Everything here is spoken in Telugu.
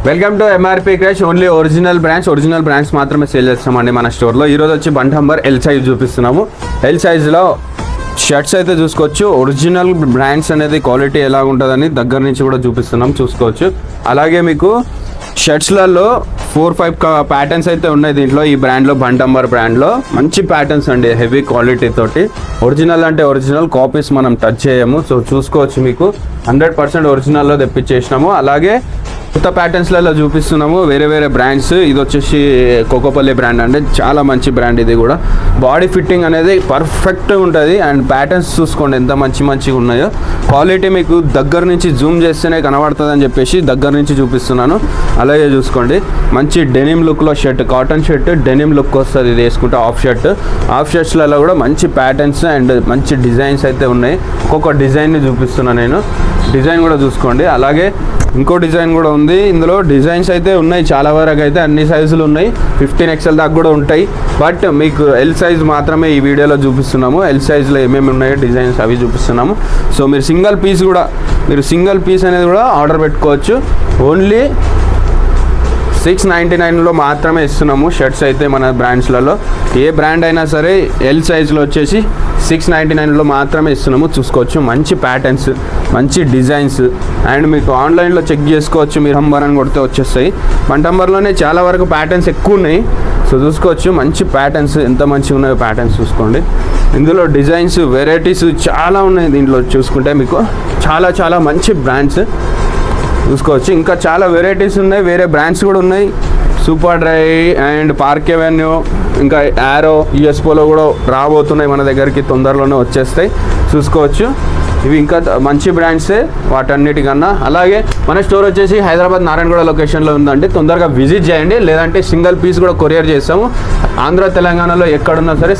Welcome to MRP crash. Only original brands మాత్రమే సేల్ చేస్తామండి మన స్టోర్లో. ఈరోజు వచ్చి 1 నంబర్ ఎల్ సైజ్ చూపిస్తున్నాము. ఎల్ సైజ్లో షర్ట్స్ అయితే చూసుకోవచ్చు. ఒరిజినల్ బ్రాండ్స్ అనేది క్వాలిటీ ఎలా ఉంటుందని దగ్గర నుంచి కూడా చూపిస్తున్నాం, చూసుకోవచ్చు. అలాగే మీకు షర్ట్స్లలో 4-5 ప్యాటర్న్స్ అయితే ఉన్నాయి దీంట్లో. ఈ బ్రాండ్లో 1 నంబర్ బ్రాండ్లో మంచి ప్యాటర్న్స్ అండి, హెవీ క్వాలిటీ తోటి. ఒరిజినల్ అంటే ఒరిజినల్, కాపీస్ మనం టచ్ చేయము. సో చూసుకోవచ్చు, మీకు 100% ఒరిజినల్లో తెప్పించేసినాము. అలాగే కొత్త ప్యాటర్న్స్లలో చూపిస్తున్నాము, వేరే వేరే బ్రాండ్స్. ఇది వచ్చేసి కోకోపల్లి బ్రాండ్ అండి, చాలా మంచి బ్రాండ్. ఇది కూడా బాడీ ఫిట్టింగ్ అనేది పర్ఫెక్ట్గా ఉంటుంది. అండ్ ప్యాటర్న్స్ చూసుకోండి ఎంత మంచిగా ఉన్నాయో. క్వాలిటీ మీకు దగ్గర నుంచి జూమ్ చేస్తేనే కనబడుతుంది అని చెప్పేసి దగ్గర నుంచి చూపిస్తున్నాను. అలాగే చూసుకోండి, మంచి డెనిమ్ లుక్లో shirt, cotton shirt denim look వస్తుంది ఇది వేసుకుంటే. హాఫ్ షర్ట్స్లలో కూడా మంచి ప్యాటర్న్స్ అండ్ మంచి డిజైన్స్ అయితే ఉన్నాయి. ఒక్కొక్క డిజైన్ని చూపిస్తున్నాను నేను, డిజైన్ కూడా చూసుకోండి. అలాగే ఇంకో డిజైన్ కూడా ఉంది. ఇందులో డిజైన్స్ అయితే ఉన్నాయి చాలా వరకు, అయితే అన్ని సైజులు ఉన్నాయి. 15XL దాకా కూడా ఉంటాయి. బట్ మీకు ఎల్ సైజ్ మాత్రమే ఈ వీడియోలో చూపిస్తున్నాము. ఎల్ సైజ్లో ఏమేమి ఉన్నాయో డిజైన్స్ అవి చూపిస్తున్నాము. సో మీరు సింగిల్ పీస్ అనేది కూడా ఆర్డర్ పెట్టుకోవచ్చు. ఓన్లీ 699లో మాత్రమే ఇస్తున్నాము షర్ట్స్ అయితే మన బ్రాండ్స్లలో. ఏ బ్రాండ్ అయినా సరే ఎల్ సైజ్లో వచ్చేసి 699లో మాత్రమే ఇస్తున్నాము. చూసుకోవచ్చు, మంచి ప్యాటర్న్స్, మంచి డిజైన్స్. అండ్ మీకు ఆన్లైన్లో చెక్ చేసుకోవచ్చు, మీరు నంబర్ అని కొడితే వచ్చేస్తాయి. 1 నంబర్లోనే చాలా వరకు ప్యాటర్న్స్ ఎక్కువ ఉన్నాయి. సో చూసుకోవచ్చు, మంచి ప్యాటర్న్స్, ఎంత మంచిగా ఉన్నాయో ప్యాటర్న్స్ చూసుకోండి. ఇందులో డిజైన్స్, వెరైటీస్ చాలా ఉన్నాయి దీంట్లో. చూసుకుంటే మీకు చాలా మంచి బ్రాండ్స్ చూసుకోవచ్చు. ఇంకా చాలా వెరైటీస్ ఉన్నాయి, వేరే బ్రాండ్స్ కూడా ఉన్నాయి. Super dry and park avenue, ఇంకా యారో, యుఎస్ పోలో కూడా రాబోతున్నాయి మన దగ్గరికి, తొందరలోనే వచ్చేస్తాయి. చూసుకోవచ్చు, ఇవి ఇంకా మంచి బ్రాండ్సే వాటన్నిటికన్నా. అలాగే మన స్టోర్ వచ్చేసి హైదరాబాద్ నారాయణగూడ లొకేషన్లో ఉందండి. తొందరగా విజిట్ చేయండి, లేదంటే సింగిల్ పీస్ కూడా కొరియర్ చేస్తాము. ఆంధ్ర తెలంగాణలో ఎక్కడున్నా సరే